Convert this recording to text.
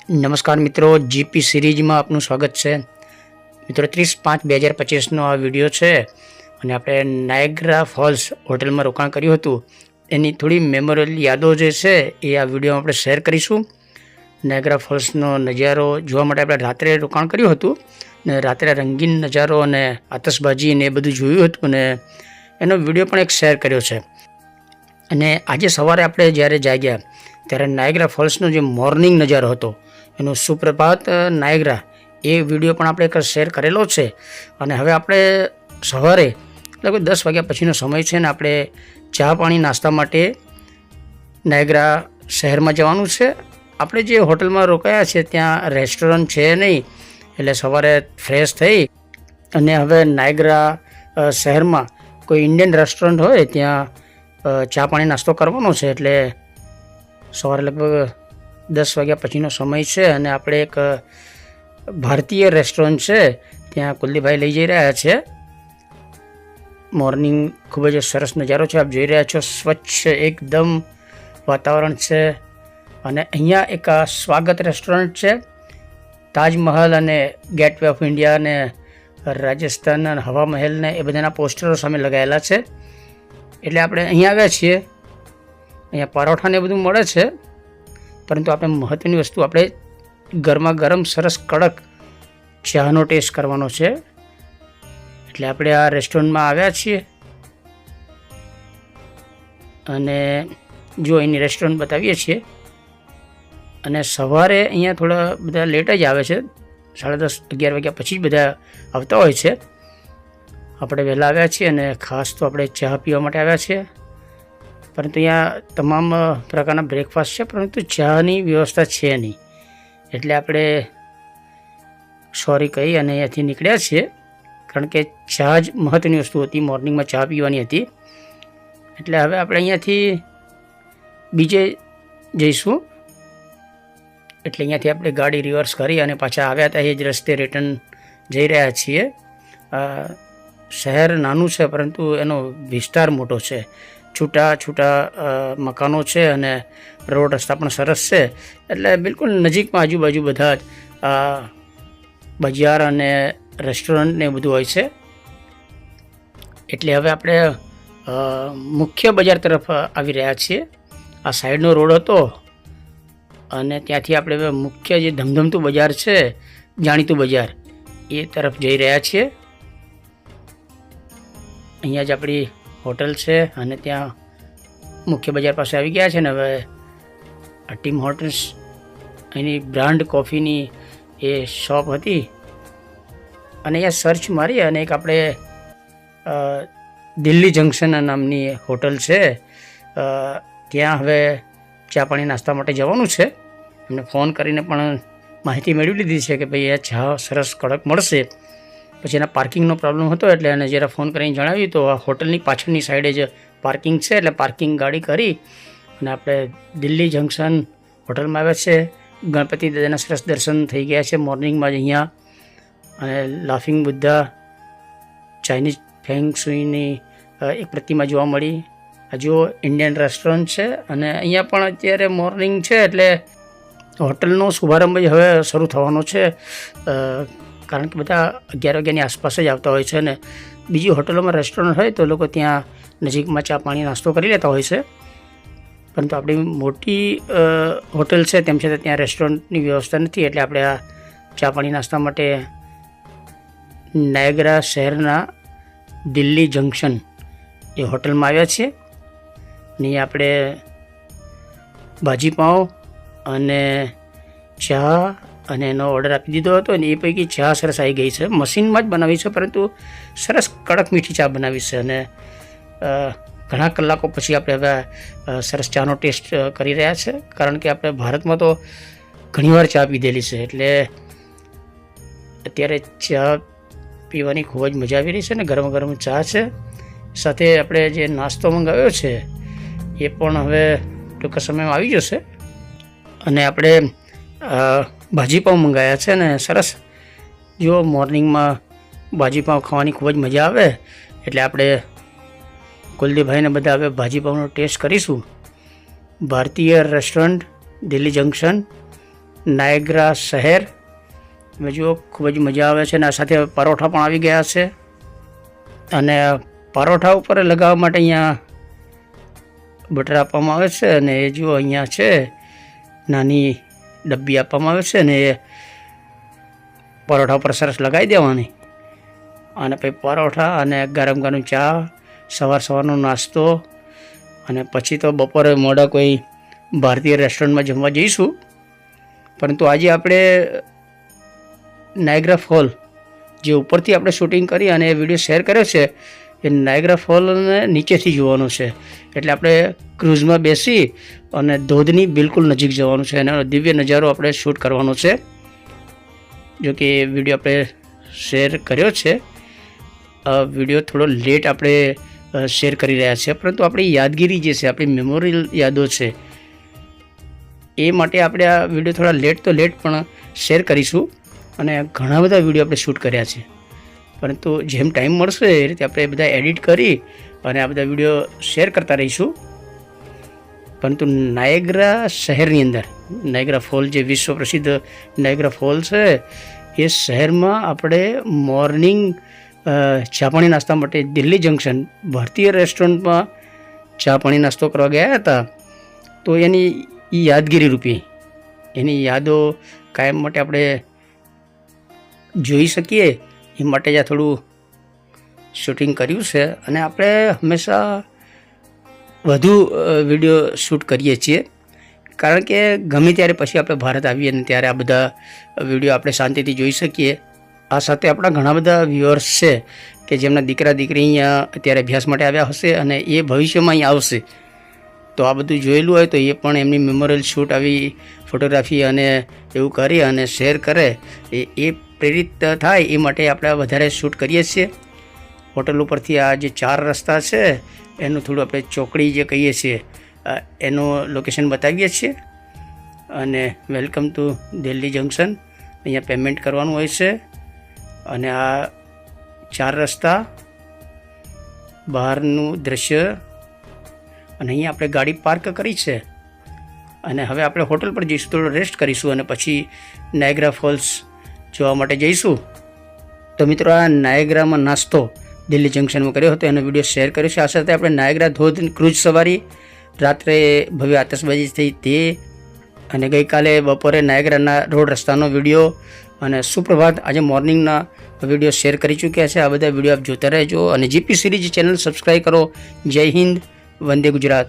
નમસ્કાર મિત્રો, જીપી સિરીઝમાં આપનું સ્વાગત છે. મિત્રો 30/5/2025નો આ વિડીયો છે અને આપણે નાયગ્રા ફોલ્સ હોટલમાં રોકાણ કર્યું હતું એની થોડી મેમોરેબલ યાદો જે છે એ આ વિડીયોમાં આપણે શેર કરીશું. નાયગ્રા ફોલ્સનો નજારો જોવા માટે આપણે રાત્રે રોકાણ કર્યું હતું ને રાત્રે રંગીન નજારો અને આતશબાજી ને એ બધું જોયું હતું અને એનો વિડીયો પણ એક શેર કર્યો છે. અને આજે સવારે આપણે જ્યારે જાગ્યા ત્યારે નાયગ્રા ફોલ્સનો જે મોર્નિંગ નજારો હતો એનો સુપ્રભાત નાયગ્રા એ વિડીયો પણ આપણે એક શેર કરેલો છે. અને હવે આપણે સવારે લગભગ 10 વાગ્યા પછીનો સમય છે ને આપણે ચા પાણી નાસ્તા માટે નાયગ્રા શહેરમાં જવાનું છે. આપણે જે હોટલમાં રોકાયા છે ત્યાં રેસ્ટોરન્ટ છે નહીં, એટલે સવારે ફ્રેશ થઈ અને હવે નાયગ્રા શહેરમાં કોઈ ઇન્ડિયન રેસ્ટોરન્ટ હોય ત્યાં ચા પાણી નાસ્તો કરવાનો છે. એટલે સવારે લગભગ 10 વાગ્યા પછીનો સમય છે અને આપણે એક ભારતીય રેસ્ટોરન્ટ છે ત્યાં કુલદીપભાઈ લઈ જઈ રહ્યા છે. મોર્નિંગ ખૂબ જ સરસ નજારો છે, આપ જોઈ રહ્યા છો. સ્વચ્છ એકદમ વાતાવરણ છે અને અહીંયા એક સ્વાગત રેસ્ટોરન્ટ છે. તાજમહલ અને ગેટવે ઓફ ઇન્ડિયા અને રાજસ્થાન અને હવા મહેલ ને એ બધાના પોસ્ટરો સામે લગાવેલા છે. એટલે આપણે અહીંયા આવ્યા છીએ. અહીંયા પરોઠા ને બધું મળે છે, પરંતુ આપણે મહત્ત્વની વસ્તુ આપણે ગરમા ગરમ સરસ કડક ચાનો ટેસ્ટ કરવાનો છે. એટલે આપણે આ રેસ્ટોરન્ટમાં આવ્યા છીએ અને જો અહીંની રેસ્ટોરન્ટ બતાવીએ છીએ. અને સવારે અહીંયા થોડા બધા લેટ જ આવે છે, 10:30-11 વાગ્યા પછી જ બધા આવતા હોય છે. આપણે વહેલા આવ્યા છીએ અને ખાસ તો આપણે ચા પીવા માટે આવ્યા છીએ. પરંતુ અહીંયા તમામ પ્રકારના બ્રેકફાસ્ટ છે, પરંતુ ચાની વ્યવસ્થા છે નહીં. એટલે આપણે સોરી કહી અને અહીંયાથી નીકળ્યા છીએ, કારણ કે ચા જ મહત્ત્વની વસ્તુ હતી, મોર્નિંગમાં ચા પીવાની હતી. એટલે હવે આપણે અહીંયાથી બીજે જઈશું. એટલે અહીંયાથી આપણે ગાડી રિવર્સ કરી અને પાછા આવ્યા હતા એ જ રસ્તે રિટર્ન જઈ રહ્યા છીએ. શહેર નાનું છે, પરંતુ એનો વિસ્તાર મોટો છે. છૂટા મકાનો છે અને રોડ રસ્તા પણ સરસ છે. એટલે બિલકુલ નજીકમાં આજુબાજુ બધા જ બજાર અને રેસ્ટોરન્ટ ને બધું હોય છે. એટલે હવે આપણે મુખ્ય બજાર તરફ આવી રહ્યા છીએ. આ સાઈડનો રોડ હતો અને ત્યાંથી આપણે હવે મુખ્ય જે ધમધમતું બજાર છે, જાણીતું બજાર, એ તરફ જઈ રહ્યા છીએ. અહીંયા જ આપણી હોટલ છે અને ત્યાં મુખ્ય બજાર પાસે આવી ગયા છે ને હવે આ ટીમ હોર્ટન્સ એની બ્રાન્ડ કોફીની એ શોપ હતી. અને અહીંયા સર્ચ મારી અને એક આપણે દિલ્હી જંકશન નામની હોટલ છે, ત્યાં હવે ચા પાણી નાસ્તા માટે જવાનું છે. એમને ફોન કરીને પણ માહિતી મેળવી લીધી છે કે ભાઈ આ ચા સરસ કડક મળશે. પછી એના પાર્કિંગનો પ્રોબ્લેમ હતો એટલે એને જરા ફોન કરીને જણાવ્યું તો આ હોટલની પાછળની સાઈડે જ પાર્કિંગ છે, એટલે પાર્કિંગ ગાડી કરી અને આપણે દિલ્હી જંકશન હોટલમાં આવ્યા છે. ગણપતિ દાદાના સરસ દર્શન થઈ ગયા છે મોર્નિંગમાં જ અહીંયા. અને લાફિંગ બુદ્ધા, ચાઇનીઝ ફેંગ સુઈની એક પ્રતિમા જોવા મળી. આ જો ઇન્ડિયન રેસ્ટોરન્ટ છે અને અહીંયા પણ અત્યારે મોર્નિંગ છે એટલે હોટલનો શુભારંભ જ હવે શરૂ થવાનો છે, કારણ કે બધા 11 વાગ્યાની આસપાસ જ આવતા હોય છે. અને બીજી હોટલોમાં રેસ્ટોરન્ટ હોય તો લોકો ત્યાં નજીકમાં ચા પાણી નાસ્તો કરી લેતા હોય છે. પરંતુ આપણી મોટી હોટલ છે તેમ છતાં ત્યાં રેસ્ટોરન્ટની વ્યવસ્થા નથી. એટલે આપણે આ ચા પાણી નાસ્તા માટે નાયગ્રા શહેરના દિલ્હી જંકશન એ હોટલમાં આવ્યા છીએ. અને આપણે ભાજીપાઉં અને ચા અને એનો ઓર્ડર આપી દીધો હતો અને એ પૈકી ચા સરસ આવી ગઈ છે. મશીનમાં જ બનાવી છે, પરંતુ સરસ કડક મીઠી ચા બનાવી છે. અને ઘણા કલાકો પછી આપણે હવે સરસ ચાનો ટેસ્ટ કરી રહ્યા છે, કારણ કે આપણે ભારતમાં તો ઘણીવાર ચા પીધેલી છે. એટલે અત્યારે ચા પીવાની ખૂબ જ મજા આવી રહી છે ને ગરમ ગરમ ચા છે. સાથે આપણે જે નાસ્તો મંગાવ્યો છે એ પણ હવે ટૂંકા સમયમાં આવી જશે. અને આપણે ભાજીપાઉં મંગાવ્યા છે ને સરસ. જો મોર્નિંગમાં ભાજીપાઉં ખાવાની ખૂબ જ મજા આવે એટલે આપણે કુલદીપભાઈને બધા હવે ભાજીપાઉંનો ટેસ્ટ કરીશું. ભારતીય રેસ્ટોરન્ટ દિલ્હી જંકશન નાયગ્રા શહેર. તમે જુઓ ખૂબ જ મજા આવે છે અને આ સાથે પરોઠા પણ આવી ગયા છે. અને પરોઠા ઉપર લગાવવા માટે અહીંયા બટર આપવામાં આવે છે અને એ જુઓ અહીંયા છે નાની ડબ્બી આપવામાં આવે છે અને એ પરોઠા ઉપર સરસ લગાવી દેવાની. અને પછી પરોઠા અને ગરમ ગરમ ચા, સવારનો નાસ્તો, અને પછી તો બપોરે મોડા કોઈ ભારતીય રેસ્ટોરન્ટમાં જમવા જઈશું. પરંતુ આજે આપણે નાયગ્રા ફોલ જે ઉપરથી આપણે શૂટિંગ કરી અને એ વિડીયો શેર કર્યો છે એ નાયગ્રા ફોલને નીચેથી જોવાનું છે. એટલે આપણે ક્રૂઝમાં બેસી અને ધોધની બિલકુલ નજીક જવાનું છે અને દિવ્ય નજારો આપણે શૂટ કરવાનો છે. જો કે એ વિડીયો આપણે શેર કર્યો છે. વિડીયો થોડો લેટ આપણે શેર કરી રહ્યા છે, પરંતુ આપણી યાદગીરી જે છે, આપણી મેમોરિયલ યાદો છે, એ માટે આપણે આ વિડીયો થોડા લેટ પણ શેર કરીશું. અને ઘણા બધા વિડીયો આપણે શૂટ કર્યા છે, પરંતુ જેમ ટાઈમ મળશે એ રીતે આપણે બધા એડિટ કરી અને આ બધા વિડીયો શેર કરતા રહીશું. પરંતુ નાયગ્રા શહેરની અંદર નાયગ્રા ફોલ જે વિશ્વ પ્રસિદ્ધ નાયગ્રા ફોલ છે એ શહેરમાં આપણે મોર્નિંગ ચા પાણી નાસ્તા માટે દિલ્હી જંકશન ભારતીય રેસ્ટોરન્ટમાં ચા પાણી નાસ્તો કરવા ગયા હતા. તો એની યાદગીરી રૂપી એની યાદો કાયમ માટે આપણે જોઈ શકીએ એ માટે જ આ થોડું શૂટિંગ કર્યું છે. અને આપણે હંમેશા વધુ વિડીયો શૂટ કરીએ છીએ, કારણ કે ગમે ત્યારે પછી આપણે ભારત આવીએ ને ત્યારે આ બધા વિડીયો આપણે શાંતિથી જોઈ શકીએ. આ સાથે આપણા ઘણા બધા વ્યુઅર્સ છે કે જેમના દીકરા દીકરી અહીંયા અત્યારે અભ્યાસ માટે આવ્યા હશે અને એ ભવિષ્યમાં અહીં આવશે. તો આ બધું જોયેલું હોય તો એ પણ એમની મેમોરિયલ શૂટ આવી ફોટોગ્રાફી અને એવું કરી અને શેર કરે એ પ્રેરિત થાય એ માટે આપણે વધારે શૂટ કરીએ છીએ. હોટલ ઉપરથી આ જે 4 રસ્તા છે એનું થોડું આપણે ચોકડી જે કહીએ છીએ એનું લોકેશન બતાવીએ છીએ. અને વેલકમ ટુ દિલ્હી જંકશન, અહીંયા પેમેન્ટ કરવાનું હોય છે. અને આ 4 રસ્તા, બહારનું દૃશ્ય, અને અહીંયા આપણે ગાડી પાર્ક કરી છે. અને હવે આપણે હોટલ પર જઈશું, થોડો રેસ્ટ કરીશું અને પછી નાયગ્રા ફોલ્સ જોવા માટે જઈશું. તો મિત્રો, આ નાયગ્રામાં નાસ્તો દિલ્હી જંકશનમાં કર્યો હતો, એનો વિડીયો શેર કર્યો છે. આ સાથે આપણે નાયગ્રા ધોધ ક્રૂઝ સવારી, રાત્રે ભવ્ય આતશબાજી થઈ તે, અને ગઈકાલે બપોરે નાયગ્રાના રોડ રસ્તાનો વિડીયો, અને સુપ્રભાત આજે મોર્નિંગના વિડીયો શેર કરી ચૂક્યા છે. આ બધા વિડીયો આપ જોતા રહેજો અને જીપી સિરીઝ ચેનલ સબસ્ક્રાઈબ કરો. જય હિન્દ, વંદે ગુજરાત.